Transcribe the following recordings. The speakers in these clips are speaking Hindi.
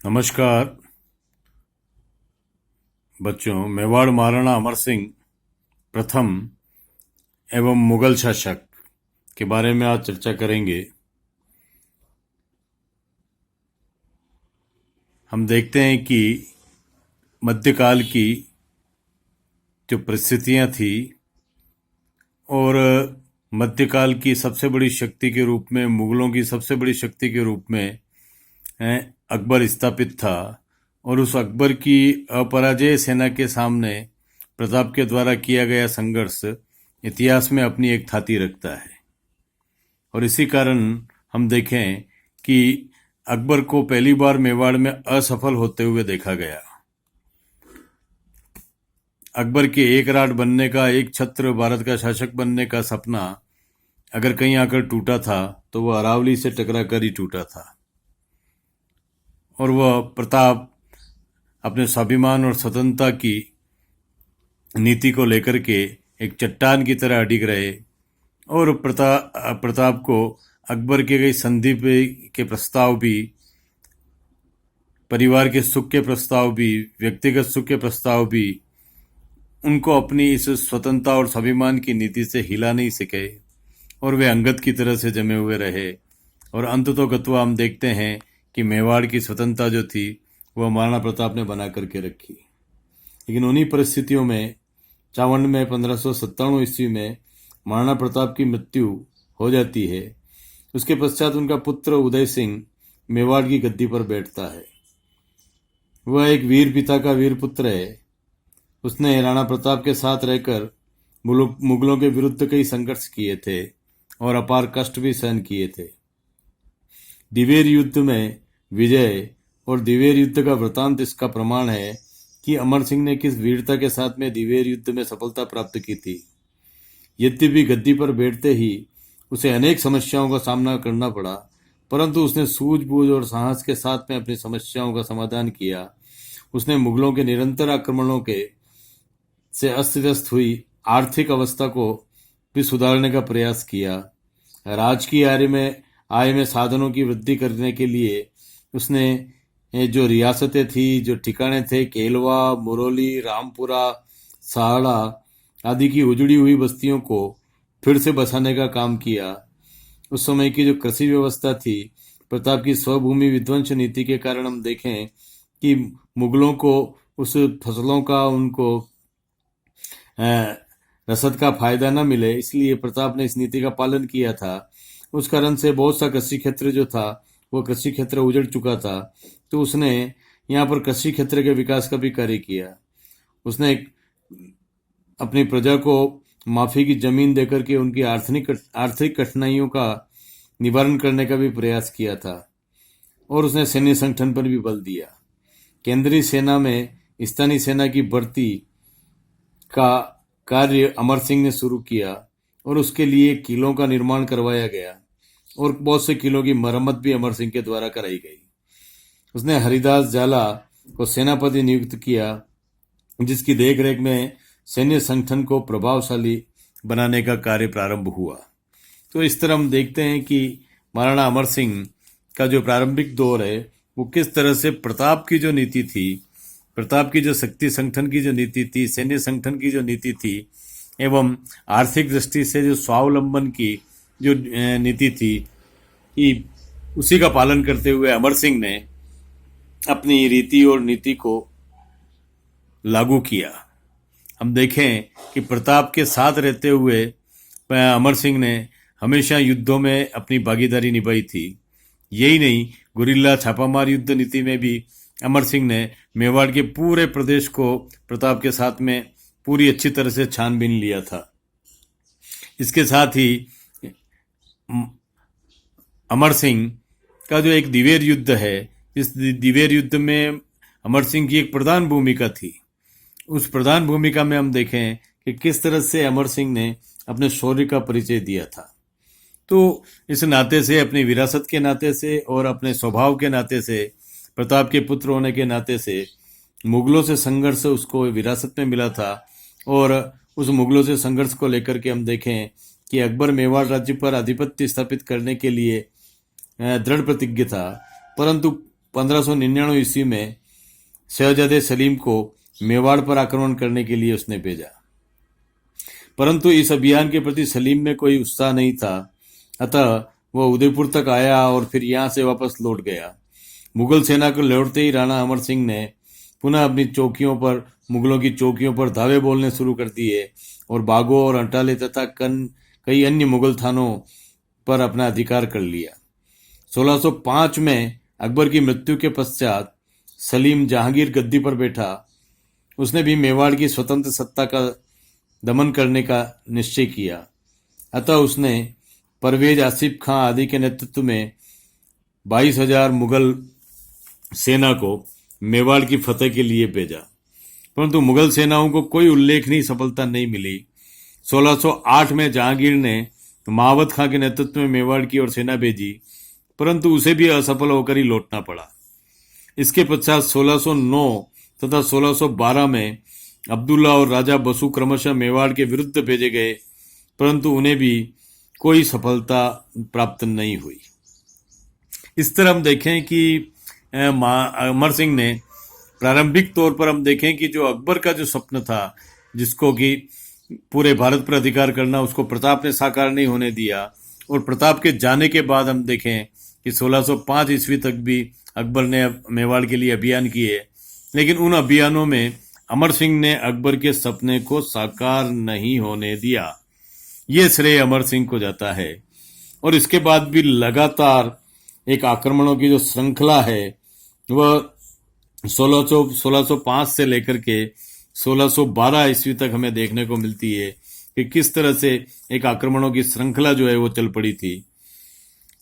नमस्कार बच्चों। मेवाड़ महाराणा अमर सिंह प्रथम एवं मुगल शासक के बारे में आज चर्चा करेंगे। हम देखते हैं कि मध्यकाल की जो परिस्थितियां थी और मध्यकाल की सबसे बड़ी शक्ति के रूप में, मुगलों की सबसे बड़ी शक्ति के रूप में अकबर स्थापित था और उस अकबर की अपराजय सेना के सामने प्रताप के द्वारा किया गया संघर्ष इतिहास में अपनी एक ख्याति रखता है। और इसी कारण हम देखें कि अकबर को पहली बार मेवाड़ में असफल होते हुए देखा गया। अकबर के एक राट बनने का, एक छत्र भारत का शासक बनने का सपना अगर कहीं आकर टूटा था तो वह अरावली से टकरा कर ही टूटा था। और वह प्रताप अपने स्वाभिमान और स्वतंत्रता की नीति को लेकर के एक चट्टान की तरह अडिग रहे और प्रताप को अकबर के कई संधि के प्रस्ताव भी, परिवार के सुख के प्रस्ताव भी, व्यक्तिगत सुख के प्रस्ताव भी, उनको अपनी इस स्वतंत्रता और स्वाभिमान की नीति से हिला नहीं सके और वे अंगद की तरह से जमे हुए रहे। और अंततोगत्वा हम देखते हैं कि मेवाड़ की स्वतंत्रता जो थी वह महाराणा प्रताप ने बना करके रखी। लेकिन उन्हीं परिस्थितियों में 54 में 1597 ईस्वी में महाराणा प्रताप की मृत्यु हो जाती है। उसके पश्चात उनका पुत्र उदय सिंह मेवाड़ की गद्दी पर बैठता है। वह एक वीर पिता का वीर पुत्र है। उसने राणा प्रताप के साथ रहकर मुगलों के विरुद्ध कई संघर्ष किए थे और अपार कष्ट भी सहन किए थे। दिवेर युद्ध में विजय और दिवेर युद्ध का वृतांत इसका प्रमाण है कि अमर सिंह ने किस वीरता के साथ में दिवेर युद्ध में सफलता प्राप्त की थी। यद्यपि गद्दी पर बैठते ही उसे अनेक समस्याओं का सामना करना पड़ा, परंतु उसने सूझबूझ और साहस के साथ में अपनी समस्याओं का समाधान किया। उसने मुगलों के निरंतर आक्रमणों के से अस्त व्यस्त हुई आर्थिक अवस्था को भी सुधारने का प्रयास किया। राजकीय आय में साधनों की वृद्धि करने के लिए उसने जो रियासतें थी, जो ठिकाने थे, केलवा, मुरौली, रामपुरा, साड़ा आदि की उजड़ी हुई बस्तियों को फिर से बसाने का काम किया। उस समय की जो कृषि व्यवस्था थी, प्रताप की स्वभूमि विध्वंस नीति के कारण हम देखें कि मुगलों को उस फसलों का, उनको रसद का फायदा न मिले, इसलिए प्रताप ने इस नीति का पालन किया था। उस कारण से बहुत सा कृषि क्षेत्र जो था वो कृषि क्षेत्र उजड़ चुका था। तो उसने यहाँ पर कृषि क्षेत्र के विकास का भी कार्य किया। उसने अपनी प्रजा को माफी की जमीन देकर के उनकी आर्थिक कठिनाइयों का निवारण करने का भी प्रयास किया था और उसने सैन्य संगठन पर भी बल दिया। केंद्रीय सेना में स्थानीय सेना की भर्ती का कार्य अमर सिंह ने शुरू किया और उसके लिए किलों का निर्माण करवाया गया और बहुत से किलों की मरम्मत भी अमर सिंह के द्वारा कराई गई। उसने हरिदास जाला को सेनापति नियुक्त किया, जिसकी देखरेख में सैन्य संगठन को प्रभावशाली बनाने का कार्य प्रारंभ हुआ। तो इस तरह हम देखते हैं कि महाराणा अमर सिंह का जो प्रारंभिक दौर है वो किस तरह से प्रताप की जो नीति थी, प्रताप की जो शक्ति संगठन की जो नीति थी, सैन्य संगठन की जो नीति थी एवं आर्थिक दृष्टि से जो स्वावलंबन की जो नीति थी, कि उसी का पालन करते हुए अमर सिंह ने अपनी रीति और नीति को लागू किया। हम देखें कि प्रताप के साथ रहते हुए अमर सिंह ने हमेशा युद्धों में अपनी भागीदारी निभाई थी। यही नहीं, गुरिल्ला छापामार युद्ध नीति में भी अमर सिंह ने मेवाड़ के पूरे प्रदेश को प्रताप के साथ में पूरी अच्छी तरह से छानबीन लिया था। इसके साथ ही अमर सिंह का जो एक दिवेर युद्ध है, इस दिवेर युद्ध में अमर सिंह की एक प्रधान भूमिका थी। उस प्रधान भूमिका में हम देखें कि किस तरह से अमर सिंह ने अपने शौर्य का परिचय दिया था। तो इस नाते से, अपनी विरासत के नाते से और अपने स्वभाव के नाते से, प्रताप के पुत्र होने के नाते से मुगलों से संघर्ष उसको विरासत में मिला था। और उस मुगलों से संघर्ष को लेकर के हम देखें कि अकबर मेवाड़ राज्य पर आधिपत्य स्थापित करने के लिए दृढ़ प्रतिज्ञ था, परंतु 1599 ईस्वी में शहजादे सलीम को मेवाड़ पर आक्रमण करने के लिए उसने भेजा, परंतु इस अभियान के प्रति सलीम में कोई उत्साह नहीं था। अतः वह उदयपुर तक आया और फिर यहाँ से वापस लौट गया। मुगल सेना को लौटते ही राणा अमर सिंह ने पुनः अपनी चौकियों पर, मुगलों की चौकियों पर धावे बोलने शुरू कर दिए और बागों और अंटाले तथा कई अन्य मुगल थानों पर अपना अधिकार कर लिया। 1605 में अकबर की मृत्यु के पश्चात सलीम जहांगीर गद्दी पर बैठा। उसने भी मेवाड़ की स्वतंत्र सत्ता का दमन करने का निश्चय किया। अतः उसने परवेज आसिफ खां आदि के नेतृत्व में 22,000 मुगल सेना को मेवाड़ की फतेह के लिए भेजा, परंतु मुगल सेनाओं को कोई उल्लेखनीय सफलता नहीं मिली। 1608 में जहांगीर ने महावत खां के नेतृत्व में मेवाड़ की ओर सेना भेजी, परंतु उसे भी असफल होकर ही लौटना पड़ा। इसके पश्चात 1609 तथा 1612 में अब्दुल्ला और राजा बसु क्रमशः मेवाड़ के विरुद्ध भेजे गए, परंतु उन्हें भी कोई सफलता प्राप्त नहीं हुई। इस तरह हम देखें कि अमर सिंह ने प्रारंभिक तौर पर हम देखें कि जो अकबर का जो स्वप्न था, जिसको कि पूरे भारत पर अधिकार करना, उसको प्रताप ने साकार नहीं होने दिया। और प्रताप के जाने के बाद हम देखें कि 1605 ईस्वी तक भी अकबर ने मेवाड़ के लिए अभियान किए, लेकिन उन अभियानों में अमर सिंह ने अकबर के सपने को साकार नहीं होने दिया। ये श्रेय अमर सिंह को जाता है। और इसके बाद भी लगातार एक आक्रमणों की जो श्रृंखला है वह 1605 से लेकर के 1612 ईस्वी तक हमें देखने को मिलती है कि किस तरह से एक आक्रमणों की श्रृंखला जो है वो चल पड़ी थी।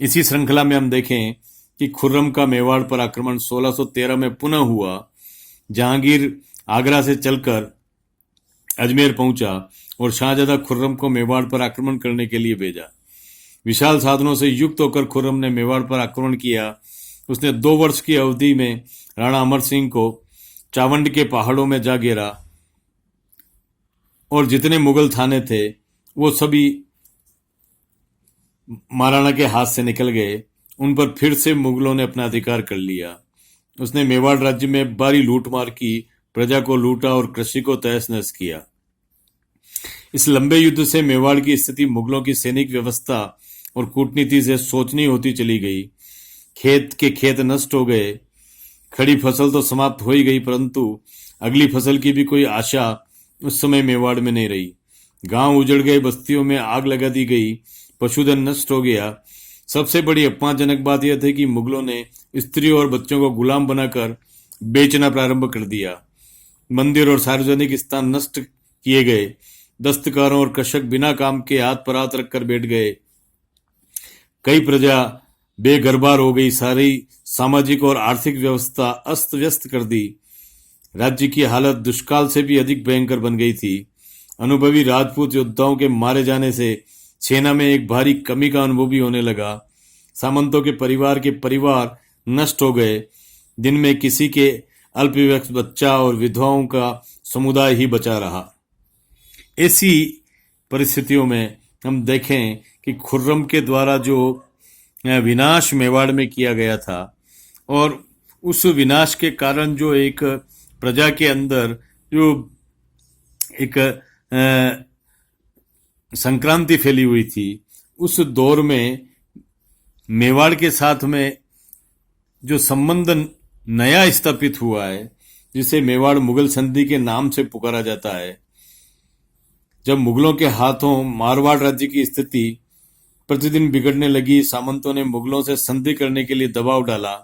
इसी श्रृंखला में हम देखें कि खुर्रम का मेवाड़ पर आक्रमण 1613 में पुनः हुआ। जहांगीर आगरा से चलकर अजमेर पहुंचा और शाहजदा खुर्रम को मेवाड़ पर आक्रमण करने के लिए भेजा। विशाल साधनों से युक्त होकर खुर्रम ने मेवाड़ पर आक्रमण किया। उसने 2 वर्ष की अवधि में राणा अमर सिंह को चावंड के पहाड़ों में जा घेरा और जितने मुगल थाने थे वो सभी महाराणा के हाथ से निकल गए। उन पर फिर से मुगलों ने अपना अधिकार कर लिया। उसने मेवाड़ राज्य में भारी लूटमार की, प्रजा को लूटा और कृषि को तहस नहस किया। इस लंबे युद्ध से मेवाड़ की स्थिति मुगलों की सैनिक व्यवस्था और कूटनीति से सोचनी होती चली गई। खेत के खेत नष्ट हो गए, खड़ी फसल तो समाप्त हो ही गई, परंतु अगली फसल की भी कोई आशा उस समय मेवाड़ में नहीं रही। गांव उजड़ गए, बस्तियों में आग लगा दी गई, पशुधन नष्ट हो गया। सबसे बड़ी अपमानजनक बात यह थी कि मुगलों ने स्त्रियों और बच्चों को गुलाम बनाकर बेचना प्रारंभ कर दिया। मंदिर और सार्वजनिक स्थान नष्ट किए गए। दस्तकारों और कृषक बिना काम के हाथ पर हाथ रखकर बैठ गए। कई प्रजा बेघरबार हो गई। सारी सामाजिक और आर्थिक व्यवस्था अस्त व्यस्त कर दी। राज्य की हालत दुष्काल से भी अधिक भयंकर बन गई थी। अनुभवी राजपूत योद्धाओं के मारे जाने से सेना में एक भारी कमी का अनुभव भी होने लगा। सामंतों के परिवार नष्ट हो गए, जिनमें किसी के अल्पवयस्क बच्चा और विधवाओं का समुदाय ही बचा रहा। ऐसी परिस्थितियों में हम देखें कि खुर्रम के द्वारा जो विनाश मेवाड़ में किया गया था और उस विनाश के कारण जो एक प्रजा के अंदर जो एक संक्रांति फैली हुई थी, उस दौर में मेवाड़ के साथ में जो संबंध नया स्थापित हुआ है, जिसे मेवाड़ मुगल संधि के नाम से पुकारा जाता है। जब मुगलों के हाथों मारवाड़ राज्य की स्थिति प्रतिदिन बिगड़ने लगी, सामंतों ने मुगलों से संधि करने के लिए दबाव डाला।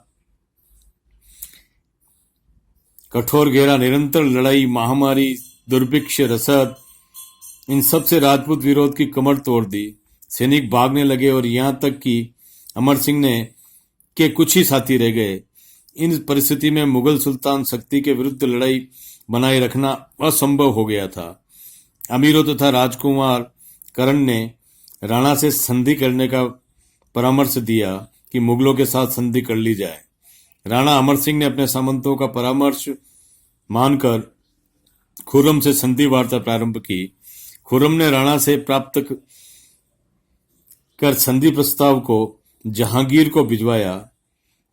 कठोर घेरा, निरंतर लड़ाई, महामारी, दुर्भिक्ष, रसद, इन सब से राजपूत विरोध की कमर तोड़ दी। सैनिक भागने लगे और यहां तक कि अमर सिंह ने के कुछ ही साथी रह गए। इन परिस्थिति में मुगल सुल्तान शक्ति के विरुद्ध लड़ाई बनाए रखना असंभव हो गया था। अमीरों तथा राजकुमार करण ने राणा से संधि करने का परामर्श दिया कि मुगलों के साथ संधि कर ली जाए। राणा अमर सिंह ने अपने सामंतों का परामर्श मानकर खुर्रम से संधि वार्ता प्रारंभ की। खुर्रम ने राणा से प्राप्त कर संधि प्रस्ताव को जहांगीर को भिजवाया।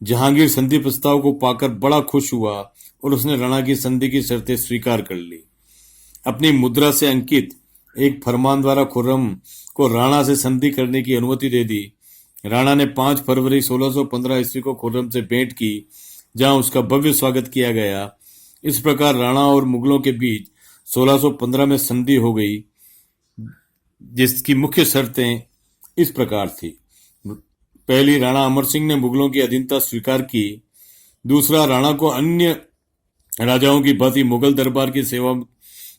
जहांगीर संधि प्रस्ताव को पाकर बड़ा खुश हुआ और उसने राणा की संधि की शर्तें स्वीकार कर ली। अपनी मुद्रा से अंकित एक फरमान द्वारा खुर्रम को राणा से संधि करने की अनुमति दे दी। राणा ने 5 फरवरी 1615 ईस्वी को खुर्रम से भेंट की, जहां उसका भव्य स्वागत किया गया। इस प्रकार राणा और मुगलों के बीच 1615 में संधि हो गई, जिसकी मुख्य शर्तें इस प्रकार थी। पहली, राणा अमर सिंह ने मुगलों की अधीनता स्वीकार की। दूसरा, राणा को अन्य राजाओं की भांति मुगल दरबार की सेवा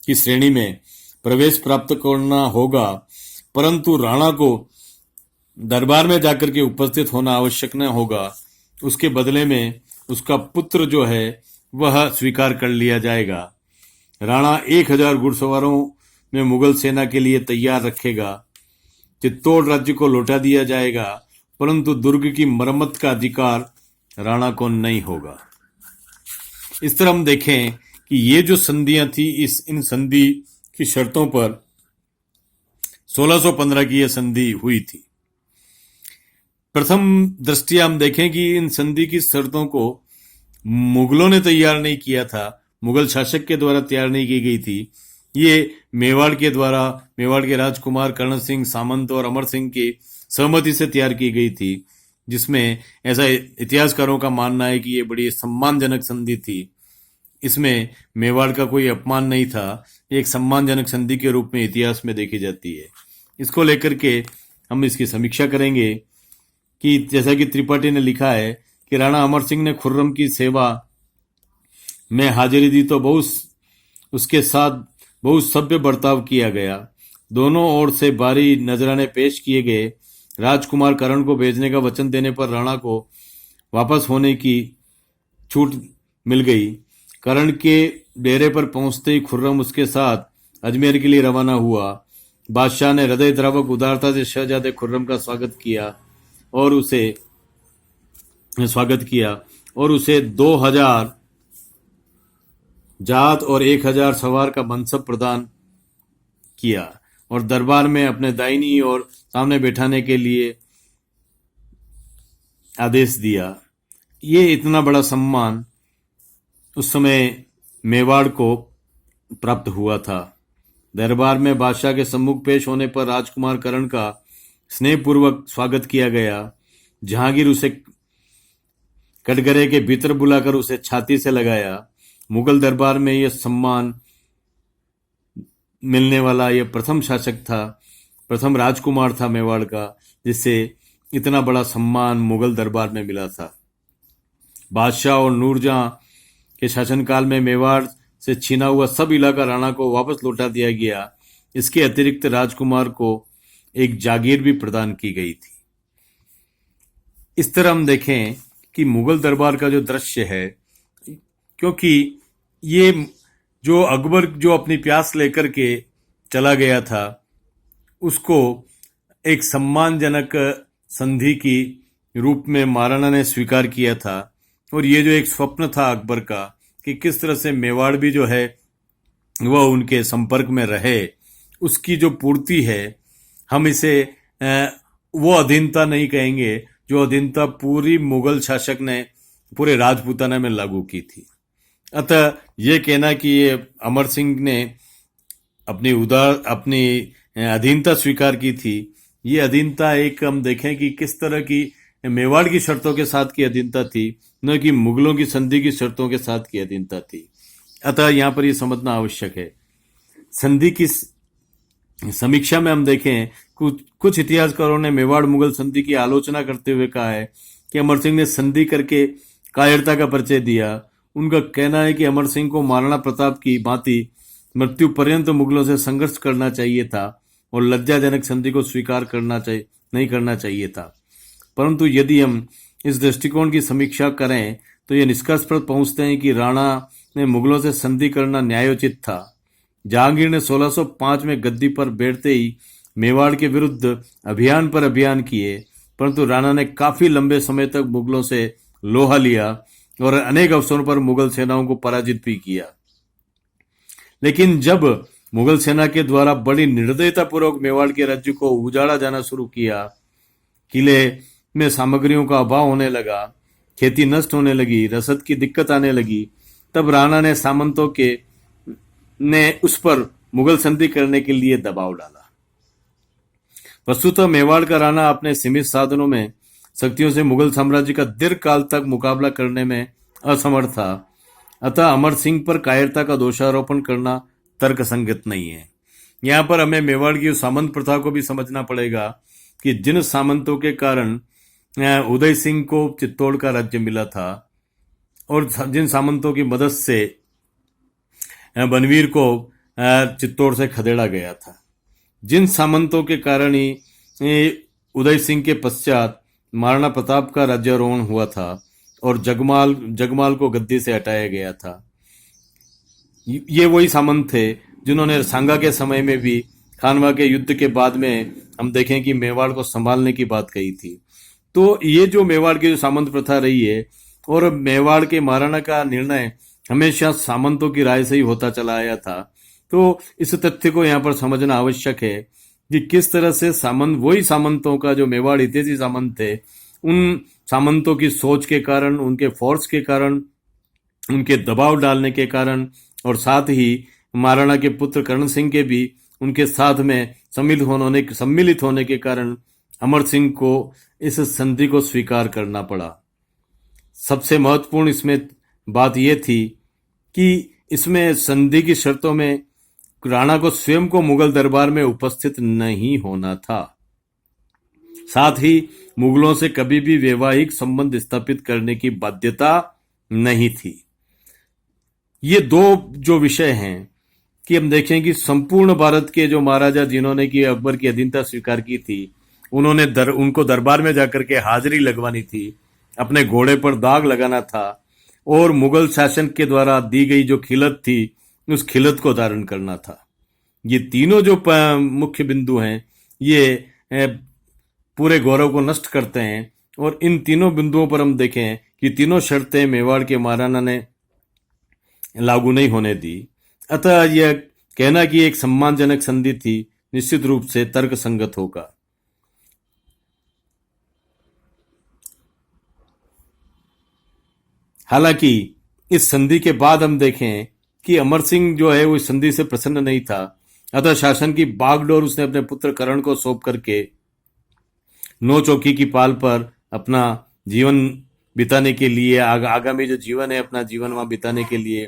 की श्रेणी में प्रवेश प्राप्त करना होगा, परंतु राणा को दरबार में जाकर के उपस्थित होना आवश्यक न होगा। उसके बदले में उसका पुत्र जो है वह स्वीकार कर लिया जाएगा। राणा 1000 घुड़सवारों में मुगल सेना के लिए तैयार रखेगा। चित्तौड़ राज्य को लौटा दिया जाएगा, परंतु दुर्ग की मरम्मत का अधिकार राणा को नहीं होगा। इस तरह हम देखें कि ये जो संधियां थी, इन संधि की शर्तों पर 1615 की यह संधि हुई थी। प्रथम दृष्टिया हम देखें कि इन संधि की शर्तों को मुगलों ने तैयार नहीं किया था, मुगल शासक के द्वारा तैयार नहीं की गई थी। ये मेवाड़ के राजकुमार कर्ण सिंह सामंत और अमर सिंह की सहमति से तैयार की गई थी, जिसमें ऐसा इतिहासकारों का मानना है कि ये बड़ी सम्मानजनक संधि थी। इसमें मेवाड़ का कोई अपमान नहीं था, एक सम्मानजनक संधि के रूप में इतिहास में देखी जाती है। इसको लेकर के हम इसकी समीक्षा करेंगे कि जैसा कि त्रिपाठी ने लिखा है कि राणा अमर सिंह ने खुर्रम की सेवा में हाजिरी दी तो उसके साथ बहुत सभ्य बर्ताव किया गया। दोनों ओर से भारी नजराने पेश किए गए। राजकुमार करण को भेजने का वचन देने पर राणा को वापस होने की छूट मिल गई। करण के डेरे पर पहुंचते ही खुर्रम उसके साथ अजमेर के लिए रवाना हुआ। बादशाह ने हृदय द्रावक उदारता से शहजादे खुर्रम का स्वागत किया और उसे 2000 जात और 1000 सवार का मनसब प्रदान किया और दरबार में अपने दाहिनी और सामने बैठाने के लिए आदेश दिया। ये इतना बड़ा सम्मान उस समय मेवाड़ को प्राप्त हुआ था। दरबार में बादशाह के सम्मुख पेश होने पर राजकुमार करण का स्नेहपूर्वक स्वागत किया गया। जहांगीर उसे कटघरे के भीतर बुलाकर उसे छाती से लगाया। मुगल दरबार में यह सम्मान मिलने वाला यह प्रथम शासक था, प्रथम राजकुमार था मेवाड़ का, जिससे इतना बड़ा सम्मान मुगल दरबार में मिला था। बादशाह और नूरजहां के शासनकाल में मेवाड़ से छीना हुआ सब इलाका राणा को वापस लौटा दिया गया। इसके अतिरिक्त राजकुमार को एक जागीर भी प्रदान की गई थी। इस तरह हम देखें कि मुगल दरबार का जो दृश्य है, क्योंकि ये जो अकबर जो अपनी प्यास लेकर के चला गया था, उसको एक सम्मानजनक संधि की रूप में महाराणा ने स्वीकार किया था। और ये जो एक स्वप्न था अकबर का कि किस तरह से मेवाड़ भी जो है वह उनके संपर्क में रहे, उसकी जो पूर्ति है, हम इसे वो अधीनता नहीं कहेंगे जो अधीनता पूरी मुगल शासक ने पूरे राजपूताना में लागू की थी। अतः ये कहना कि ये अमर सिंह ने अपनी अधीनता स्वीकार की थी, ये अधीनता एक हम देखें कि किस तरह की मेवाड़ की शर्तों के साथ की अधीनता थी, न कि मुगलों की संधि की शर्तों के साथ की अधीनता थी। अतः यहाँ पर ये समझना आवश्यक है। संधि की समीक्षा में हम देखें, कुछ इतिहासकारों ने मेवाड़ मुगल संधि की आलोचना करते हुए कहा है कि अमर सिंह ने संधि करके कायरता का परिचय दिया। उनका कहना है कि अमर सिंह को महाराणा प्रताप की भांति मृत्यु पर्यंत मुगलों से संघर्ष करना चाहिए था और लज्जाजनक संधि को स्वीकार नहीं करना चाहिए था। परंतु यदि हम इस दृष्टिकोण की समीक्षा करें तो यह निष्कर्ष पर पहुंचते हैं कि राणा ने मुगलों से संधि करना न्यायोचित था। जहांगीर ने 1605 में गद्दी पर बैठते ही मेवाड़ के विरुद्ध अभियान पर अभियान किए, परंतु राणा ने काफी लंबे समय तक मुगलों से लोहा लिया और अनेक अवसरों पर मुगल सेनाओं को पराजित भी किया। लेकिन जब मुगल सेना के द्वारा बड़ी निर्दयता पूर्वक मेवाड़ के राज्य को उजाड़ा जाना शुरू किया, किले में सामग्रियों का अभाव होने लगा खेती नष्ट होने लगी, रसद की दिक्कत आने लगी, तब राणा ने सामंतों के ने उस पर मुगल संधि करने के लिए दबाव डाला। वस्तुतः मेवाड़ का राणा अपने सीमित साधनों में शक्तियों से मुगल साम्राज्य का दीर्घकाल तक मुकाबला करने में असमर्थ था। अतः अमर सिंह पर कायरता का दोषारोपण करना तर्कसंगत नहीं है। यहाँ पर हमें मेवाड़ की सामंत प्रथा को भी समझना पड़ेगा कि जिन सामंतों के कारण उदय सिंह को चित्तौड़ का राज्य मिला था और जिन सामंतों की मदद से बनवीर को चित्तौड़ से खदेड़ा गया था, जिन सामंतों के कारण ही उदय सिंह के पश्चात महाराणा प्रताप का राज्यारोहण हुआ था और जगमाल को गद्दी से हटाया गया था, ये वही सामंत थे जिन्होंने सांगा के समय में भी खानवा के युद्ध के बाद में हम देखें कि मेवाड़ को संभालने की बात कही थी। तो ये जो मेवाड़ की जो सामंत प्रथा रही है और मेवाड़ के महाराणा का निर्णय हमेशा सामंतों की राय से ही होता चला आया था। तो इस तथ्य को यहाँ पर समझना आवश्यक है कि किस तरह से वही सामंतों का जो मेवाड़ हितैषी सामंत थे, उन सामंतों की सोच के कारण, उनके फोर्स के कारण, उनके दबाव डालने के कारण और साथ ही महाराणा के पुत्र कर्ण सिंह के भी उनके साथ में सम्मिलित होने के कारण अमर सिंह को इस संधि को स्वीकार करना पड़ा। सबसे महत्वपूर्ण इसमें बात यह थी कि इसमें संधि की शर्तों में राणा को स्वयं को मुगल दरबार में उपस्थित नहीं होना था। साथ ही मुगलों से कभी भी वैवाहिक संबंध स्थापित करने की बाध्यता नहीं थी। ये दो जो विषय हैं कि हम देखें कि संपूर्ण भारत के जो महाराजा जिन्होंने कि अकबर की अधीनता स्वीकार की थी, उन्होंने उनको दरबार में जाकर के हाजिरी लगवानी थी, अपने घोड़े पर दाग लगाना था और मुगल शासन के द्वारा दी गई जो खिलत थी उस खिलत को धारण करना था। ये तीनों जो मुख्य बिंदु हैं ये पूरे गौरव को नष्ट करते हैं और इन तीनों बिंदुओं पर हम देखें कि तीनों शर्तें मेवाड़ के महाराणा ने लागू नहीं होने दी। अतः यह कहना कि एक सम्मानजनक संधि थी निश्चित रूप से तर्कसंगत होगा। हालांकि इस संधि के बाद हम देखें कि अमर सिंह जो है वो इस संधि से प्रसन्न नहीं था। अतः शासन की बागडोर उसने अपने पुत्र कर्ण को सौंप करके नौ चौकी की पाल पर अपना जीवन बिताने के लिए आगामी जो जीवन है अपना जीवन वहां बिताने के लिए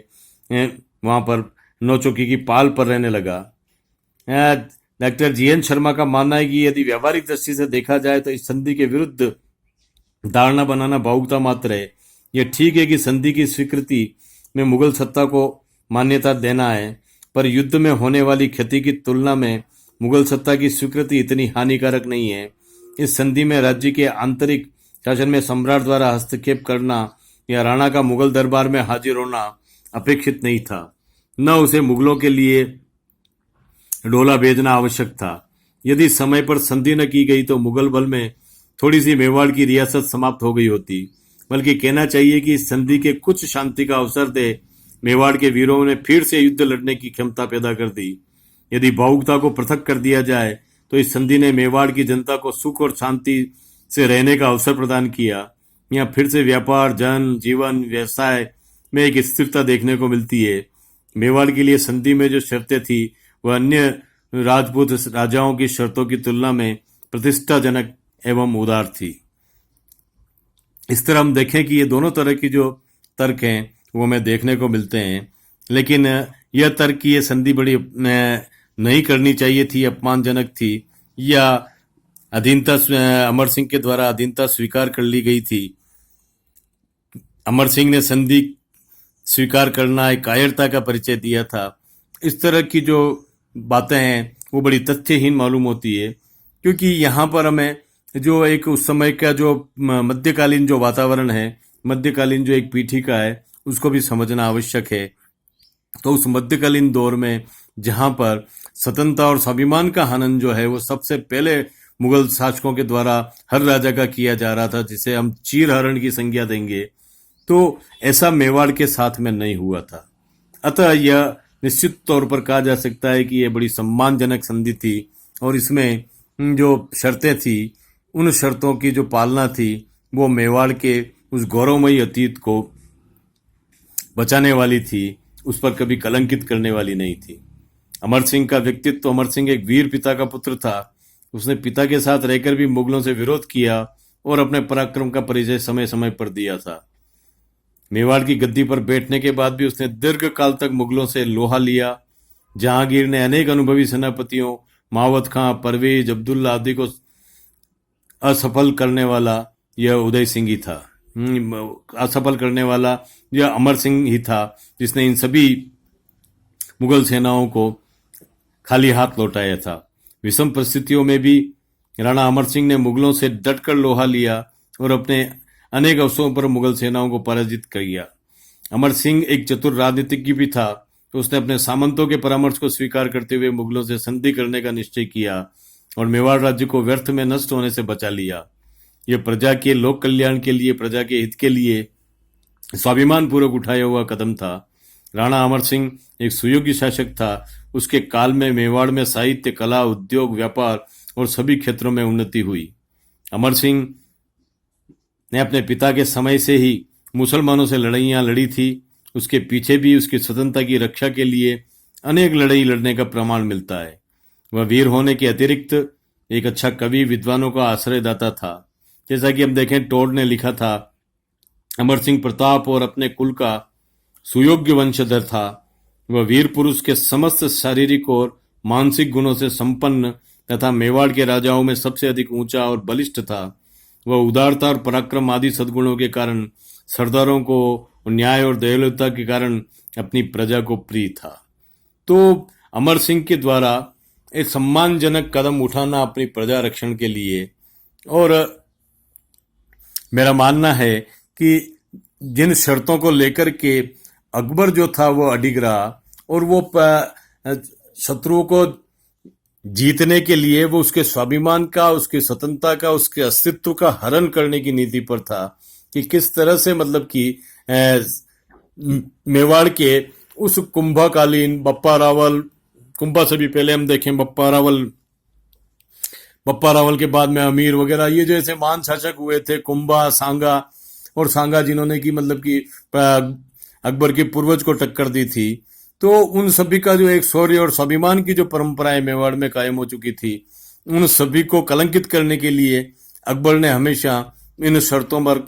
वहां पर नौ चौकी की पाल पर रहने लगा। डॉक्टर जीएन शर्मा का मानना है कि यदि व्यवहारिक दृष्टि से देखा जाए तो इस संधि के विरुद्ध धारणा बनाना भावुकता मात्र है। यह ठीक है कि संधि की स्वीकृति में मुगल सत्ता को मान्यता देना है, पर युद्ध में होने वाली क्षति की तुलना में मुगल सत्ता की स्वीकृति इतनी हानिकारक नहीं है। इस संधि में राज्य के आंतरिक शासन में सम्राट द्वारा हस्तक्षेप करना या राणा का मुगल दरबार में हाजिर होना अपेक्षित नहीं था, न उसे मुगलों के लिए डोला भेजना आवश्यक था। यदि समय पर संधि न की गई तो मुगल बल में थोड़ी सी मेवाड़ की रियासत समाप्त हो गई होती। बल्कि कहना चाहिए कि इस संधि के कुछ शांति का अवसर दे मेवाड़ के वीरों ने फिर से युद्ध लड़ने की क्षमता पैदा कर दी। यदि भावुकता को पृथक कर दिया जाए तो इस संधि ने मेवाड़ की जनता को सुख और शांति से रहने का अवसर प्रदान किया। यहाँ फिर से व्यापार, जन जीवन, व्यवसाय में एक स्थिरता देखने को मिलती है। मेवाड़ के लिए संधि में जो शर्तें थी वह अन्य राजपूत राजाओं की शर्तों की तुलना में प्रतिष्ठाजनक एवं उदार थी। इस तरह हम देखें कि ये दोनों तरह की जो तर्क हैं वो हमें देखने को मिलते हैं, लेकिन यह तर्क की ये संधि बड़ी नहीं करनी चाहिए थी, अपमानजनक थी, या अधीनता अमर सिंह के द्वारा अधीनता स्वीकार कर ली गई थी। अमर सिंह ने संधि स्वीकार करना एक कायरता का परिचय दिया था। इस तरह की जो बातें हैं वो बड़ी तथ्यहीन मालूम होती है, क्योंकि यहाँ पर हमें जो एक उस समय का जो मध्यकालीन जो वातावरण है, मध्यकालीन जो एक पीठिका है, उसको भी समझना आवश्यक है। तो उस मध्यकालीन दौर में जहाँ पर स्वतंत्रता और स्वाभिमान का हनन जो है वो सबसे पहले मुगल शासकों के द्वारा हर राजा का किया जा रहा था, जिसे हम चीरहरण की संज्ञा देंगे, तो ऐसा मेवाड़ के साथ में नहीं हुआ था। अतः यह निश्चित तौर पर कहा जा सकता है कि यह बड़ी सम्मानजनक संधि थी और इसमें जो शर्तें थी उन शर्तों की जो पालना थी वो मेवाड़ के उस गौरवमयी अतीत को बचाने वाली थी, उस पर कभी कलंकित करने वाली नहीं थी। अमर सिंह का व्यक्तित्व, अमर सिंह एक वीर पिता का पुत्र था। उसने पिता के साथ रहकर भी मुगलों से विरोध किया और अपने पराक्रम का परिचय समय समय पर दिया था। मेवाड़ की गद्दी पर बैठने के बाद भी उसने दीर्घ काल तक मुगलों से लोहा लिया। जहांगीर ने अनेक अनुभवी सेनापतियों मावत खां, परवेज, अब्दुल्ला आदि को असफल करने वाला यह उदय सिंह ही था। असफल करने वाला यह अमर सिंह ही था, जिसने इन सभी मुगल सेनाओं को खाली हाथ लौटाया था। विषम परिस्थितियों में भी राणा अमर सिंह ने मुगलों से डटकर लोहा लिया और अपने अनेक अवसरों पर मुगल सेनाओं को पराजित किया। अमर सिंह एक चतुर राजनीतिज्ञ भी था, तो उसने अपने सामंतों के परामर्श को स्वीकार करते हुए मुगलों से संधि करने का निश्चय किया और मेवाड़ राज्य को व्यर्थ में नष्ट होने से बचा लिया। यह प्रजा के लोक कल्याण के लिए, प्रजा के हित के लिए स्वाभिमान पूर्वक उठाया हुआ कदम था। राणा अमर सिंह एक सुयोग्य शासक था। उसके काल में मेवाड़ में साहित्य, कला, उद्योग, व्यापार और सभी क्षेत्रों में उन्नति हुई। अमर सिंह ने अपने पिता के समय से ही मुसलमानों से लड़ाइयाँ लड़ी थी। उसके पीछे भी उसकी स्वतंत्रता की रक्षा के लिए अनेक लड़ाई लड़ने का प्रमाण मिलता है। वह वीर होने के अतिरिक्त एक अच्छा कवि, विद्वानों का आश्रयदाता था। जैसा कि हम देखें, टोड ने लिखा था, अमर सिंह प्रताप और अपने कुल का सुयोग्य वंशधर था। वह वीर पुरुष के समस्त शारीरिक और मानसिक गुणों से संपन्न तथा मेवाड़ के राजाओं में सबसे अधिक ऊंचा और बलिष्ठ था। वह उदारता और पराक्रम आदि सद्गुणों के कारण सरदारों को, न्याय और दयालुता के कारण अपनी प्रजा को प्रिय था। तो अमर सिंह के द्वारा एक सम्मानजनक कदम उठाना अपनी प्रजा रक्षण के लिए, और मेरा मानना है कि जिन शर्तों को लेकर के अकबर जो था वो अडिग रहा और वो शत्रुओं को जीतने के लिए वो उसके स्वाभिमान का, उसकी स्वतंत्रता का, उसके अस्तित्व का हरण करने की नीति पर था कि किस तरह से मतलब कि मेवाड़ के उस कुंभाकालीन बप्पा रावल, कुंभा से भी पहले हम देखें बप्पा रावल के बाद में अमीर वगैरह, ये जो ऐसे महान शासक हुए थे, कुंभा, सांगा और सांगा जिन्होंने की मतलब कि अकबर के पूर्वज को टक्कर दी थी, तो उन सभी का जो एक शौर्य और स्वाभिमान की जो परंपराएं मेवाड़ में कायम हो चुकी थी, उन सभी को कलंकित करने के लिए अकबर ने हमेशा इन शर्तों पर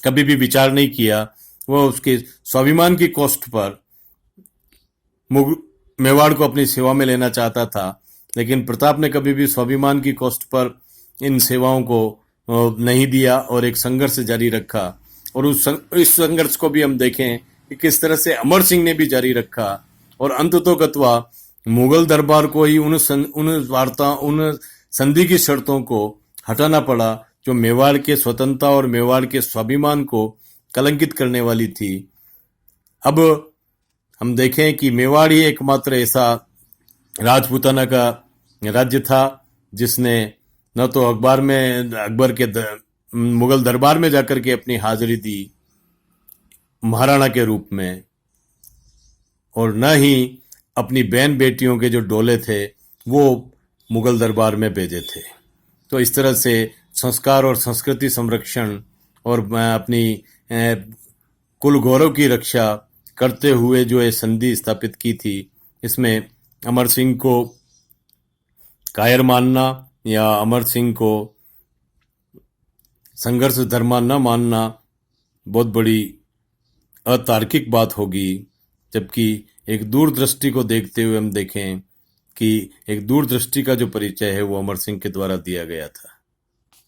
कभी भी विचार नहीं किया। वह उसके स्वाभिमान की कॉस्ट पर मेवाड़ को अपनी सेवा में लेना चाहता था, लेकिन प्रताप ने कभी भी स्वाभिमान की कॉस्ट पर इन सेवाओं को नहीं दिया और एक संघर्ष जारी रखा। और इस संघर्ष को भी हम देखें कि किस तरह से अमर सिंह ने भी जारी रखा और अंततोगत्वा मुगल दरबार को ही उन संधि की शर्तों को हटाना पड़ा जो मेवाड़ के स्वतंत्रता और मेवाड़ के स्वाभिमान को कलंकित करने वाली थी। अब हम देखें कि मेवाड़ ही एकमात्र ऐसा राजपूताना का राज्य था जिसने न तो अकबर के मुगल दरबार में जाकर के अपनी हाजिरी दी महाराणा के रूप में, और न ही अपनी बहन बेटियों के जो डोले थे वो मुगल दरबार में भेजे थे। तो इस तरह से संस्कार और संस्कृति संरक्षण और अपनी कुल गौरव की रक्षा करते हुए जो ये संधि स्थापित की थी, इसमें अमर सिंह को कायर मानना या अमर सिंह को संघर्ष धर्मा न मानना बहुत बड़ी अतार्किक बात होगी, जबकि एक दूरदृष्टि को देखते हुए हम देखें कि एक दूरदृष्टि का जो परिचय है वो अमर सिंह के द्वारा दिया गया था।